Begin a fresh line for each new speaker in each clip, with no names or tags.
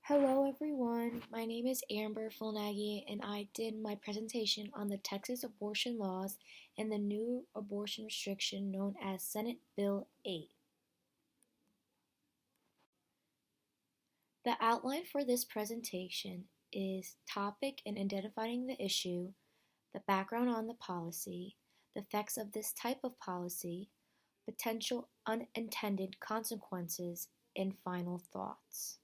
Hello everyone, my name is Amber Fulnagi and I did my presentation on the Texas abortion laws and the new abortion restriction known as Senate Bill 8. The outline for this presentation is topic and identifying the issue, the background on the policy, the effects of this type of policy, potential unintended consequences, and final thoughts.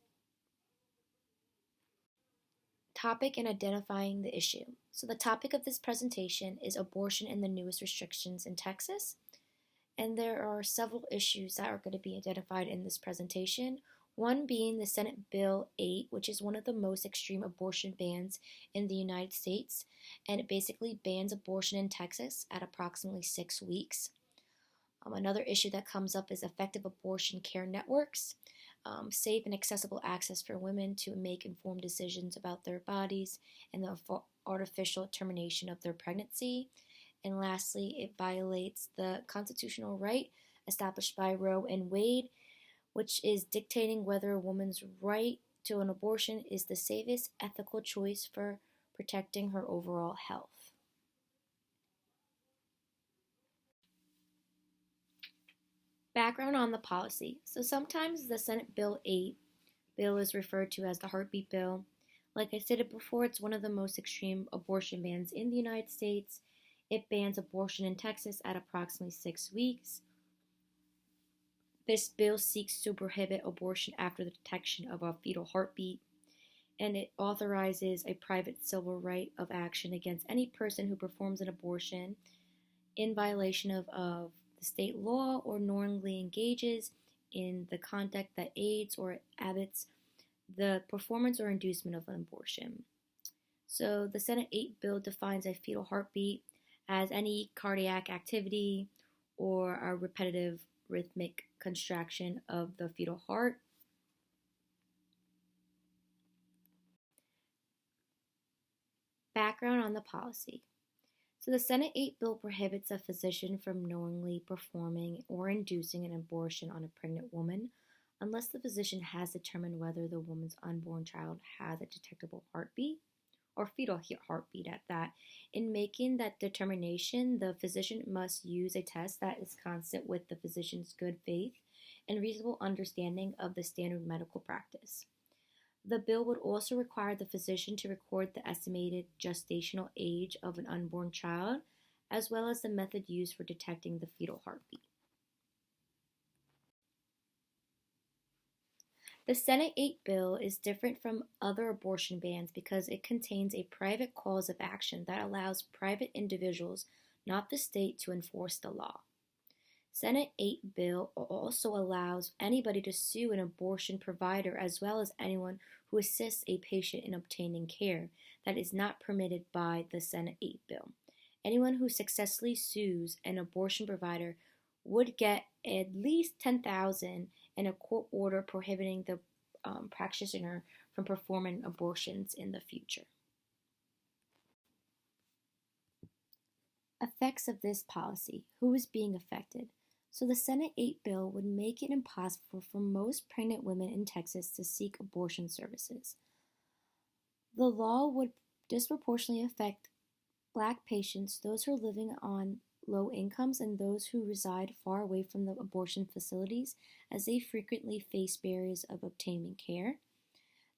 Topic and identifying the issue. So the topic of this presentation is abortion and the newest restrictions in Texas. And there are several issues that are going to be identified in this presentation. One being the Senate Bill 8, which is one of the most extreme abortion bans in the United States. And it basically bans abortion in Texas at approximately 6 weeks. Another issue that comes up is effective abortion care networks, safe and accessible access for women to make informed decisions about their bodies, and the artificial termination of their pregnancy. And lastly, it violates the constitutional right established by Roe and Wade, which is dictating whether a woman's right to an abortion is the safest ethical choice for protecting her overall health. Background on the policy. So sometimes the Senate Bill 8 bill is referred to as the heartbeat bill. Like I stated before, it's one of the most extreme abortion bans in the United States. It bans abortion in Texas at approximately 6 weeks. This bill seeks to prohibit abortion after the detection of a fetal heartbeat, and it authorizes a private civil right of action against any person who performs an abortion in violation of the state law or knowingly engages in the conduct that aids or abets the performance or inducement of an abortion. So the Senate 8 bill defines a fetal heartbeat as any cardiac activity or a repetitive rhythmic contraction of the fetal heart. Background on the policy. So the Senate 8 bill prohibits a physician from knowingly performing or inducing an abortion on a pregnant woman unless the physician has determined whether the woman's unborn child has a detectable heartbeat or fetal heartbeat at that. In making that determination, the physician must use a test that is consistent with the physician's good faith and reasonable understanding of the standard medical practice. The bill would also require the physician to record the estimated gestational age of an unborn child, as well as the method used for detecting the fetal heartbeat. The Senate 8 bill is different from other abortion bans because it contains a private cause of action that allows private individuals, not the state, to enforce the law. Senate 8 bill also allows anybody to sue an abortion provider as well as anyone who assists a patient in obtaining care. That is not permitted by the Senate 8 bill. Anyone who successfully sues an abortion provider would get at least $10,000 and a court order prohibiting the practitioner from performing abortions in the future. Effects of this policy. Who is being affected? So the Senate 8 bill would make it impossible for most pregnant women in Texas to seek abortion services. The law would disproportionately affect Black patients, those who are living on low incomes, and those who reside far away from the abortion facilities, as they frequently face barriers of obtaining care.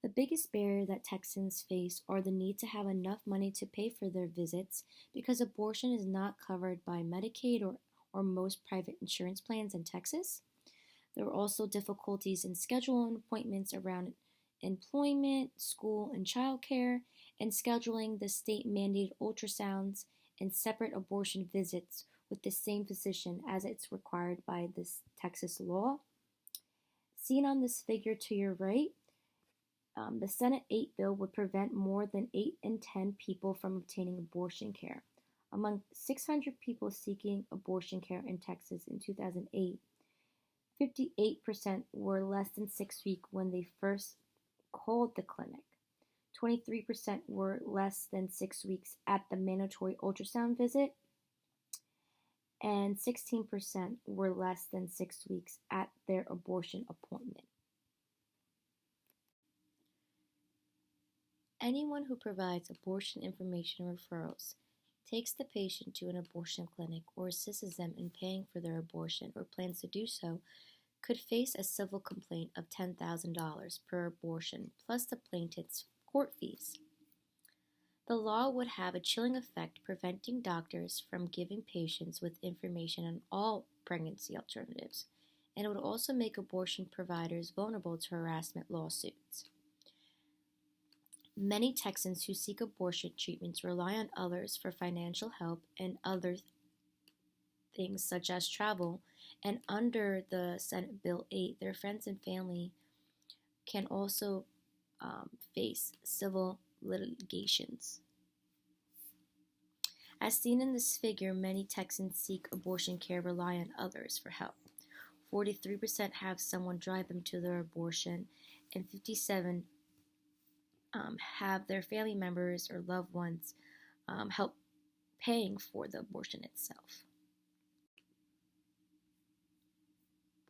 The biggest barrier that Texans face are the need to have enough money to pay for their visits because abortion is not covered by Medicaid or most private insurance plans in Texas. There are also difficulties in scheduling appointments around employment, school, and childcare, and scheduling the state-mandated ultrasounds and separate abortion visits with the same physician as it's required by this Texas law. Seen on this figure to your right, the Senate 8 bill would prevent more than 8 in 10 people from obtaining abortion care. Among 600 people seeking abortion care in Texas in 2008, 58% were less than 6 weeks when they first called the clinic. 23% were less than 6 weeks at the mandatory ultrasound visit, and 16% were less than 6 weeks at their abortion appointment. Anyone who provides abortion information or referrals, takes the patient to an abortion clinic, or assists them in paying for their abortion or plans to do so could face a civil complaint of $10,000 per abortion plus the plaintiff's court fees. The law would have a chilling effect, preventing doctors from giving patients with information on all pregnancy alternatives, and it would also make abortion providers vulnerable to harassment lawsuits. Many Texans who seek abortion treatments rely on others for financial help and other things such as travel, and under the Senate Bill 8, their friends and family can also face civil litigations. As seen in this figure, many Texans seek abortion care rely on others for help. 43% have someone drive them to their abortion, and 57% have their family members or loved ones help paying for the abortion itself.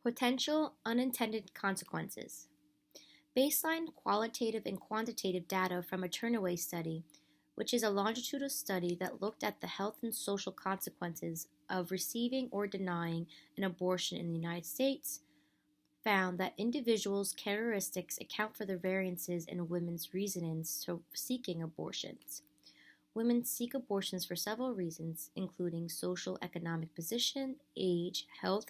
Potential unintended consequences. Baseline qualitative and quantitative data from a Turnaway study, which is a longitudinal study that looked at the health and social consequences of receiving or denying an abortion in the United States, found that individuals' characteristics account for the variances in women's reasonings for seeking abortions. Women seek abortions for several reasons, including social economic position, age, health,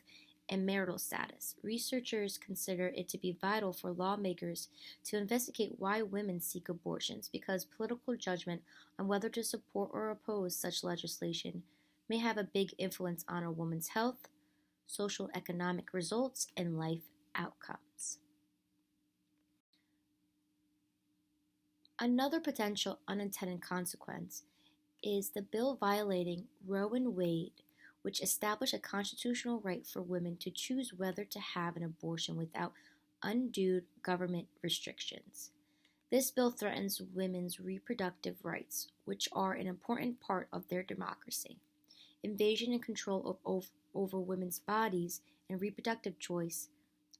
and marital status. Researchers consider it to be vital for lawmakers to investigate why women seek abortions, because political judgment on whether to support or oppose such legislation may have a big influence on a woman's health, social economic results, and life outcomes. Another potential unintended consequence is the bill violating Roe v. Wade, which established a constitutional right for women to choose whether to have an abortion without undue government restrictions. This bill threatens women's reproductive rights, which are an important part of their democracy. Invasion and control over women's bodies and reproductive choice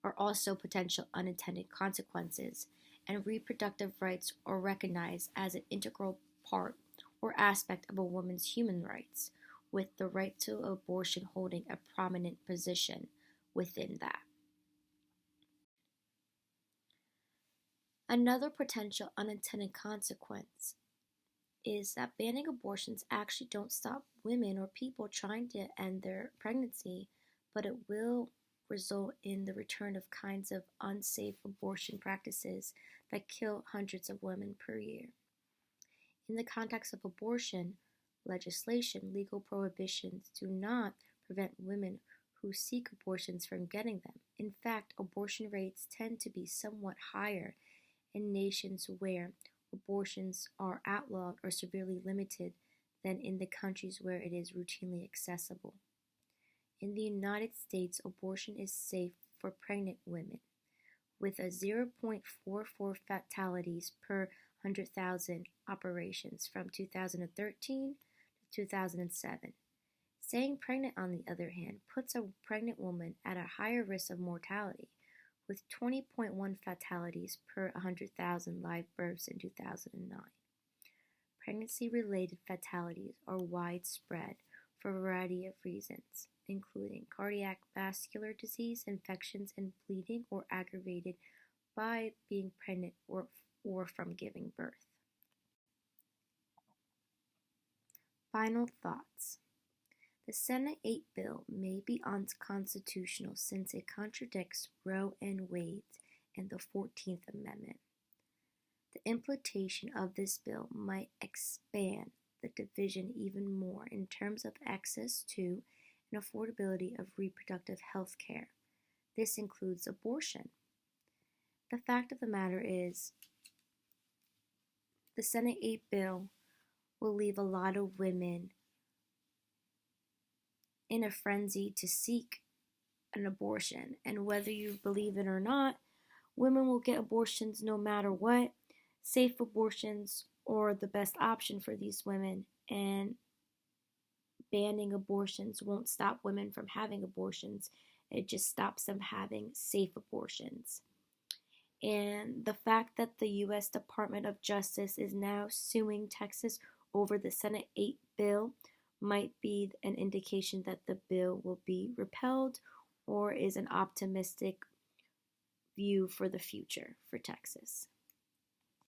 are also potential unintended consequences, and reproductive rights are recognized as an integral part or aspect of a woman's human rights, with the right to abortion holding a prominent position within that. Another potential unintended consequence is that banning abortions actually don't stop women or people trying to end their pregnancy, but it will result in the return of kinds of unsafe abortion practices that kill hundreds of women per year. In the context of abortion legislation, legal prohibitions do not prevent women who seek abortions from getting them. In fact, abortion rates tend to be somewhat higher in nations where abortions are outlawed or severely limited than in the countries where it is routinely accessible. In the United States, abortion is safe for pregnant women, with a 0.44 fatalities per 100,000 operations from 2013 to 2007. Staying pregnant, on the other hand, puts a pregnant woman at a higher risk of mortality, with 20.1 fatalities per 100,000 live births in 2009. Pregnancy-related fatalities are widespread for a variety of reasons, including cardiac vascular disease, infections, and bleeding, or aggravated by being pregnant or from giving birth. Final thoughts. The Senate 8 bill may be unconstitutional since it contradicts Roe v. Wade and the 14th Amendment. The implementation of this bill might expand the division even more in terms of access to and affordability of reproductive health care. This includes abortion. The fact of the matter is, the Senate 8 bill will leave a lot of women in a frenzy to seek an abortion. And whether you believe it or not, women will get abortions no matter what. Safe abortions are the best option for these women, and banning abortions won't stop women from having abortions. It just stops them having safe abortions. And the fact that the U.S. Department of Justice is now suing Texas over the Senate 8 bill might be an indication that the bill will be repealed or is an optimistic view for the future for Texas.